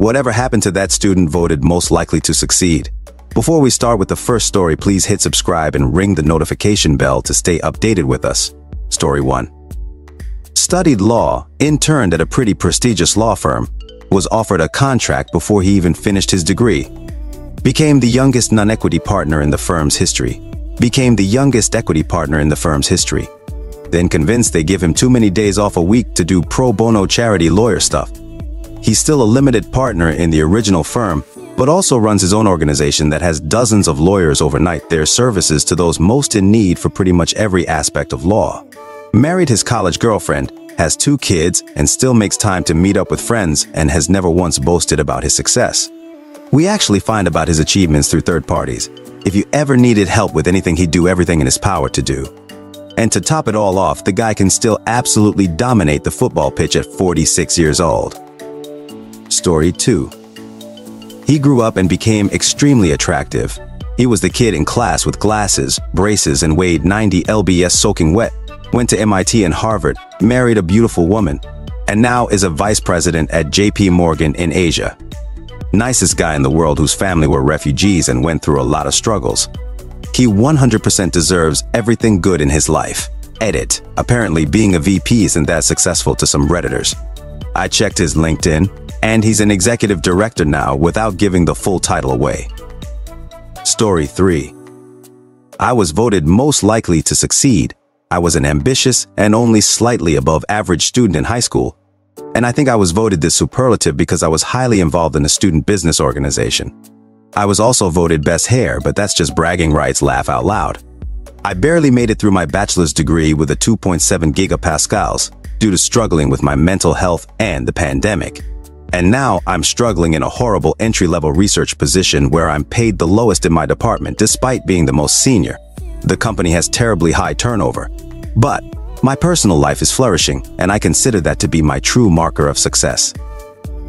Whatever happened to that student voted most likely to succeed? Before we start with the first story, please hit subscribe and ring the notification bell to stay updated with us. Story 1. Studied law, interned at a pretty prestigious law firm, was offered a contract before he even finished his degree. Became the youngest non-equity partner in the firm's history. Then convinced they give him too many days off a week to do pro bono charity lawyer stuff. He's still a limited partner in the original firm, but also runs his own organization that has dozens of lawyers overnight their services to those most in need for pretty much every aspect of law. Married his college girlfriend, has 2 kids, and still makes time to meet up with friends and has never once boasted about his success. We actually find about his achievements through third parties. If you ever needed help with anything, he'd do everything in his power to do. And to top it all off, the guy can still absolutely dominate the football pitch at 46 years old. Story 2. He grew up and became extremely attractive. He was the kid in class with glasses, braces, and weighed 90 lbs soaking wet. Went to MIT and Harvard, married a beautiful woman, and now is a vice president at JP Morgan in Asia. Nicest guy in the world whose family were refugees and went through a lot of struggles. He 100% deserves everything good in his life. Edit. Apparently being a VP isn't that successful to some Redditors. I checked his LinkedIn, and he's an executive director now without giving the full title away. Story 3. I was voted most likely to succeed. I was an ambitious and only slightly above average student in high school. And I think I was voted this superlative because I was highly involved in a student business organization. I was also voted best hair, but that's just bragging rights, laugh out loud. I barely made it through my bachelor's degree with a 2.7 gigapascals due to struggling with my mental health and the pandemic. And now I'm struggling in a horrible entry-level research position where I'm paid the lowest in my department despite being the most senior. The company has terribly high turnover. But my personal life is flourishing, and I consider that to be my true marker of success.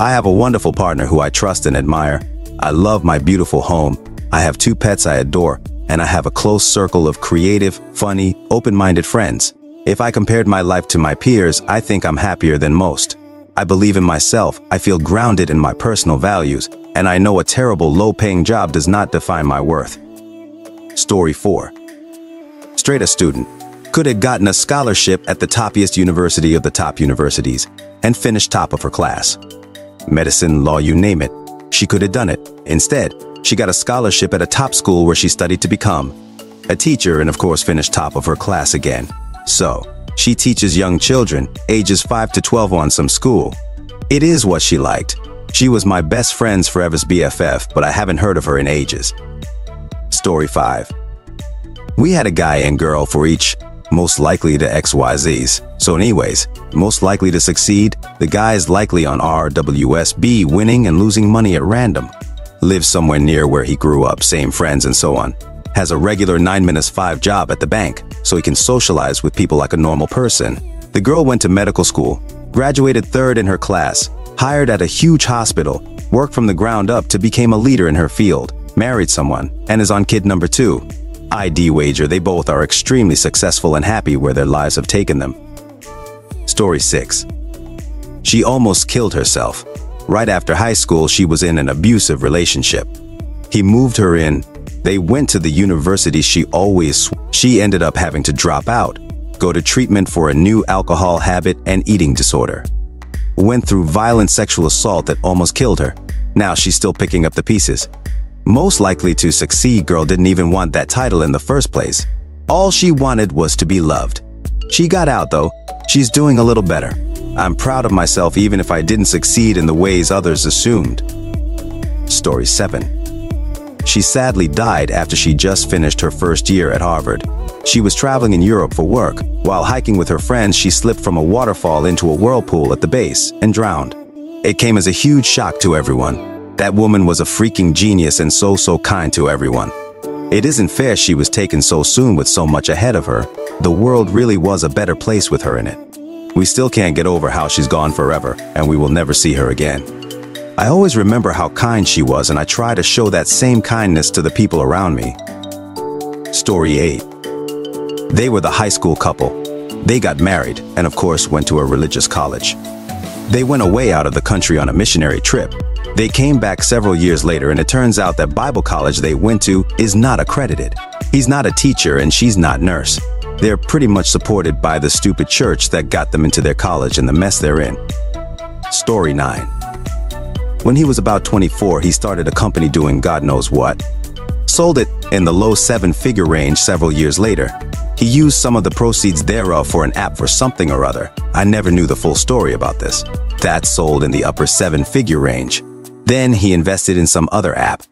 I have a wonderful partner who I trust and admire. I love my beautiful home. I have 2 pets I adore, and I have a close circle of creative, funny, open-minded friends. If I compared my life to my peers, I think I'm happier than most. I believe in myself, I feel grounded in my personal values, and I know a terrible low-paying job does not define my worth. Story 4. Straight A student. Could have gotten a scholarship at the toppiest university of the top universities and finished top of her class. Medicine, law, you name it. She could have done it. Instead, she got a scholarship at a top school where she studied to become a teacher and of course finished top of her class again. So, she teaches young children, ages 5 to 12 on some school. It is what she liked. She was my best friend's forever's BFF, but I haven't heard of her in ages. Story 5. We had a guy and girl for each, most likely to XYZs. So anyways, most likely to succeed, the guy is likely on RWSB, winning and losing money at random. Lives somewhere near where he grew up, same friends and so on. Has a regular 9-to-5 job at the bank, so he can socialize with people like a normal person. The girl went to medical school, graduated 3rd in her class, hired at a huge hospital, worked from the ground up to become a leader in her field, married someone, and is on kid number 2. ID wager they both are extremely successful and happy where their lives have taken them. Story 6. She almost killed herself. Right after high school, she was in an abusive relationship. He moved her in. They went to the university she ended up having to drop out, go to treatment for a new alcohol habit and eating disorder. Went through violent sexual assault that almost killed her. Now she's still picking up the pieces. Most likely to succeed girl didn't even want that title in the first place. All she wanted was to be loved. She got out though. She's doing a little better. I'm proud of myself even if I didn't succeed in the ways others assumed. Story 7. She sadly died after she just finished her first year at Harvard. She was traveling in Europe for work. While hiking with her friends, she slipped from a waterfall into a whirlpool at the base and drowned. It came as a huge shock to everyone. That woman was a freaking genius and so kind to everyone. It isn't fair she was taken so soon with so much ahead of her. The world really was a better place with her in it. We still can't get over how she's gone forever, and we will never see her again. I always remember how kind she was, and I try to show that same kindness to the people around me. Story 8. They were the high school couple. They got married, and of course went to a religious college. They went away out of the country on a missionary trip. They came back several years later, and it turns out that Bible college they went to is not accredited. He's not a teacher and she's not nurse. They're pretty much supported by the stupid church that got them into their college and the mess they're in. Story 9. When he was about 24, he started a company doing God knows what. Sold it in the low 7-figure range several years later. He used some of the proceeds thereof for an app for something or other. I never knew the full story about this. That sold in the upper 7-figure range. Then he invested in some other app.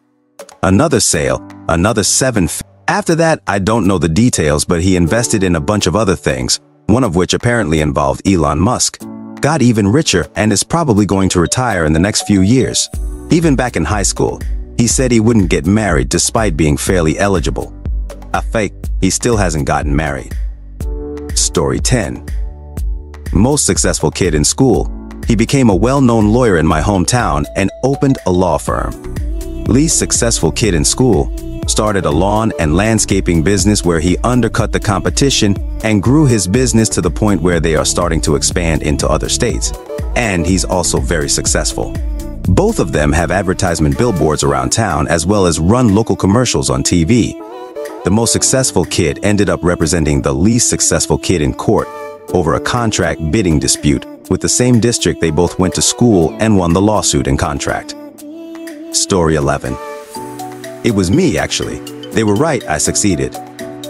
Another sale, another 7. After that, I don't know the details, but he invested in a bunch of other things, one of which apparently involved Elon Musk. Got even richer and is probably going to retire in the next few years. Even back in high school, he said he wouldn't get married despite being fairly eligible. A fake, he still hasn't gotten married. Story 10. Most successful kid in school. He became a well-known lawyer in my hometown and opened a law firm. Least successful kid in school. Started a lawn and landscaping business where he undercut the competition and grew his business to the point where they are starting to expand into other states. And he's also very successful. Both of them have advertisement billboards around town as well as run local commercials on TV. The most successful kid ended up representing the least successful kid in court over a contract bidding dispute with the same district they both went to school and won the lawsuit and contract. Story 11. It was me, actually. They were right, I succeeded.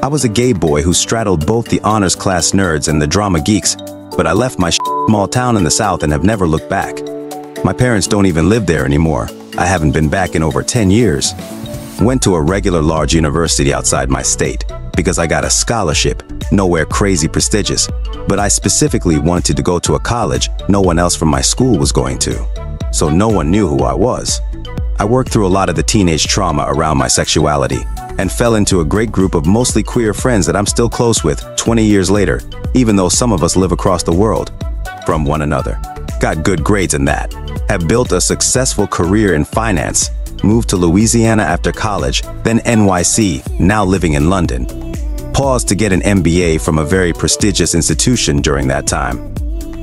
I was a gay boy who straddled both the honors class nerds and the drama geeks, but I left my small town in the South and have never looked back. My parents don't even live there anymore. I haven't been back in over 10 years. Went to a regular large university outside my state because I got a scholarship, nowhere crazy prestigious, but I specifically wanted to go to a college no one else from my school was going to, so no one knew who I was. I worked through a lot of the teenage trauma around my sexuality and fell into a great group of mostly queer friends that I'm still close with 20 years later, even though some of us live across the world from one another. Got good grades in that. Have built a successful career in finance. Moved to Louisiana after college, then NYC, now living in London. Paused to get an MBA from a very prestigious institution during that time.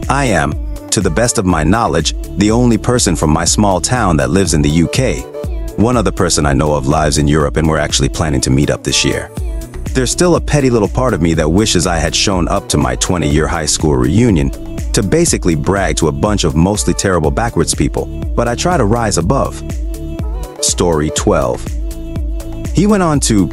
I am, to the best of my knowledge, the only person from my small town that lives in the UK. One other person I know of lives in Europe, and we're actually planning to meet up this year. There's still a petty little part of me that wishes I had shown up to my 20-year high school reunion to basically brag to a bunch of mostly terrible backwards people, but I try to rise above. Story 12. He went on to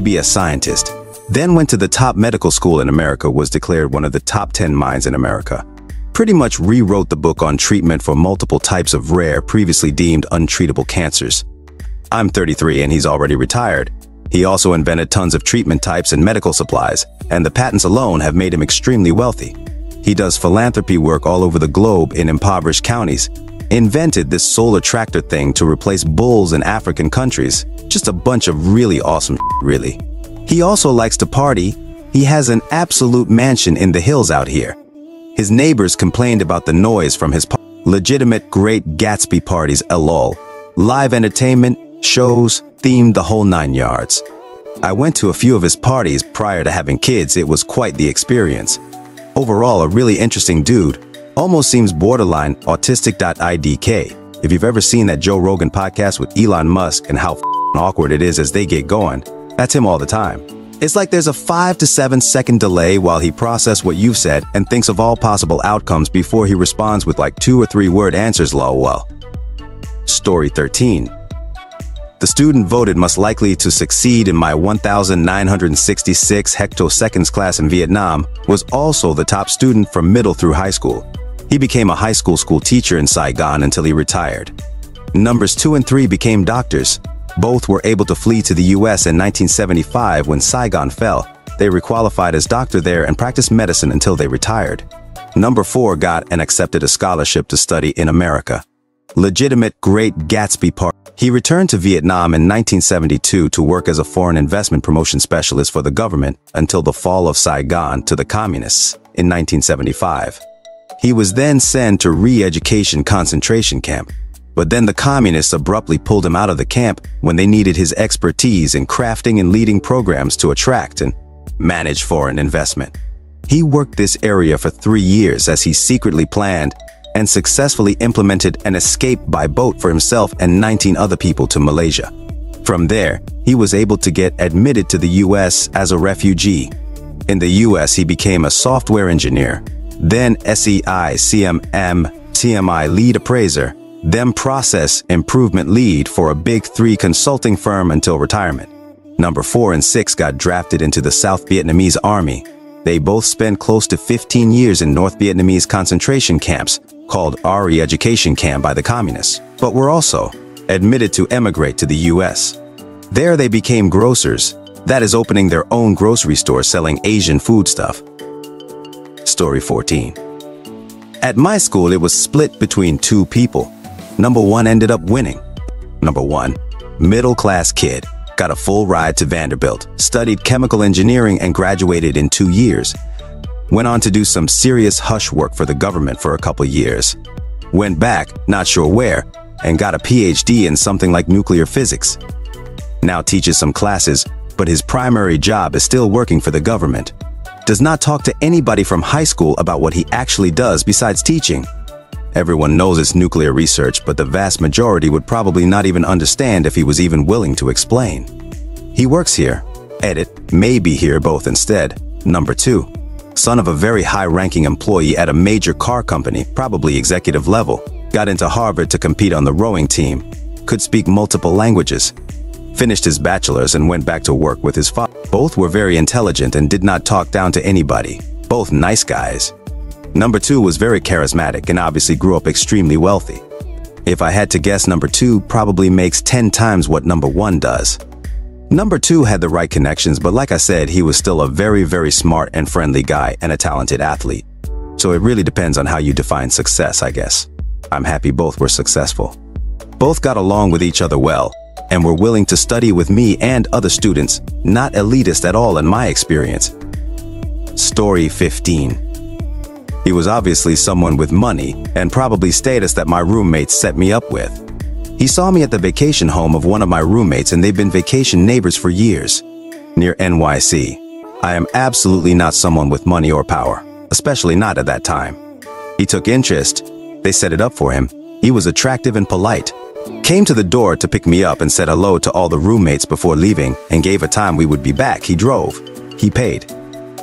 be a scientist, then went to the top medical school in America, was declared one of the top 10 minds in America. Pretty much rewrote the book on treatment for multiple types of rare, previously deemed untreatable cancers. I'm 33 and he's already retired. He also invented tons of treatment types and medical supplies, and the patents alone have made him extremely wealthy. He does philanthropy work all over the globe in impoverished counties. Invented this solar tractor thing to replace bulls in African countries. Just a bunch of really awesome really. He also likes to party. He has an absolute mansion in the hills out here. His neighbors complained about the noise from his legitimate Great Gatsby parties, lol. Live entertainment, shows, themed, the whole 9 yards. I went to a few of his parties prior to having kids. It was quite the experience. Overall, a really interesting dude. Almost seems borderline autistic.idk. If you've ever seen that Joe Rogan podcast with Elon Musk and how awkward it is as they get going, that's him all the time. It's like there's a 5 to 7 second delay while he processes what you've said and thinks of all possible outcomes before he responds with like 2 or 3 word answers, lol. Story 13. The student voted most likely to succeed in my 1966 hectoseconds class in Vietnam was also the top student from middle through high school. He became a high school teacher in Saigon until he retired. Numbers 2 and 3 became doctors. Both were able to flee to the US in 1975 when Saigon fell. They requalified as doctor there and practiced medicine until they retired. Number 4 got and accepted a scholarship to study in America. Legitimate Great Gatsby part. He returned to Vietnam in 1972 to work as a foreign investment promotion specialist for the government until the fall of Saigon to the communists in 1975. He was then sent to re-education concentration camp, but then the communists abruptly pulled him out of the camp when they needed his expertise in crafting and leading programs to attract and manage foreign investment. He worked this area for 3 years as he secretly planned and successfully implemented an escape by boat for himself and 19 other people to Malaysia. From there, he was able to get admitted to the US as a refugee. In the US, he became a software engineer, then SEI CMM TMI lead appraiser, then process improvement lead for a big 3 consulting firm until retirement. Number 4 and 6 got drafted into the South Vietnamese Army. They both spent close to 15 years in North Vietnamese concentration camps, called re-education camp by the communists, but were also admitted to emigrate to the US. There they became grocers, that is opening their own grocery store selling Asian foodstuff. Story 14. At my school, it was split between 2 people. Number 1 ended up winning. Number 1, middle-class kid, got a full ride to Vanderbilt, studied chemical engineering and graduated in 2 years. Went on to do some serious hush work for the government for a couple years. Went back, not sure where, and got a PhD in something like nuclear physics. Now teaches some classes, but his primary job is still working for the government. Does not talk to anybody from high school about what he actually does besides teaching. Everyone knows it's nuclear research, but the vast majority would probably not even understand if he was even willing to explain. He works here, may be here both instead. Number 2, son of a very high-ranking employee at a major car company, probably executive level, got into Harvard to compete on the rowing team, could speak multiple languages, finished his bachelor's and went back to work with his father. Both were very intelligent and did not talk down to anybody. Both nice guys. Number 2 was very charismatic and obviously grew up extremely wealthy. If I had to guess, number 2 probably makes 10 times what number 1 does. Number 2 had the right connections, but like I said, he was still a very, very smart and friendly guy and a talented athlete. So it really depends on how you define success, I guess. I'm happy both were successful. Both got along with each other well, and were willing to study with me and other students, not elitist at all in my experience. Story 15. He was obviously someone with money and probably status that my roommates set me up with. He saw me at the vacation home of one of my roommates and they've been vacation neighbors for years, near NYC. I am absolutely not someone with money or power, especially not at that time. He took interest, they set it up for him, he was attractive and polite. Came to the door to pick me up and said hello to all the roommates before leaving and gave a time we would be back. He drove. He paid.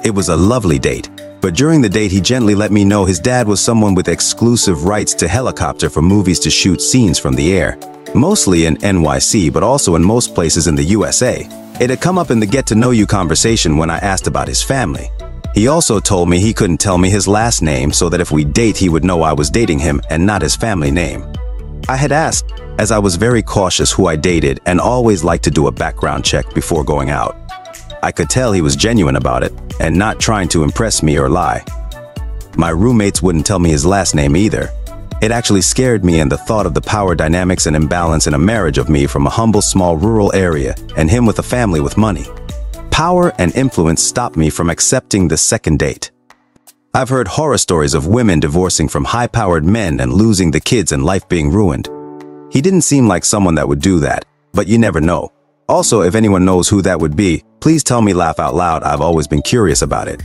It was a lovely date, but during the date he gently let me know his dad was someone with exclusive rights to helicopter for movies to shoot scenes from the air, mostly in NYC but also in most places in the USA. It had come up in the get-to-know-you conversation when I asked about his family. He also told me he couldn't tell me his last name so that if we date he would know I was dating him and not his family name. I had asked, as I was very cautious who I dated and always liked to do a background check before going out. I could tell he was genuine about it and not trying to impress me or lie. My roommates wouldn't tell me his last name either. It actually scared me, and the thought of the power dynamics and imbalance in a marriage of me from a humble small rural area and him with a family with money. Power and influence stopped me from accepting the second date. I've heard horror stories of women divorcing from high-powered men and losing the kids and life being ruined. He didn't seem like someone that would do that, but you never know. Also, if anyone knows who that would be, please tell me. Laugh out loud, I've always been curious about it.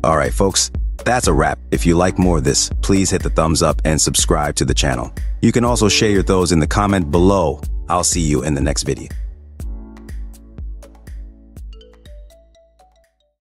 Alright folks, that's a wrap. If you like more of this, please hit the thumbs up and subscribe to the channel. You can also share your thoughts in the comment below. I'll see you in the next video.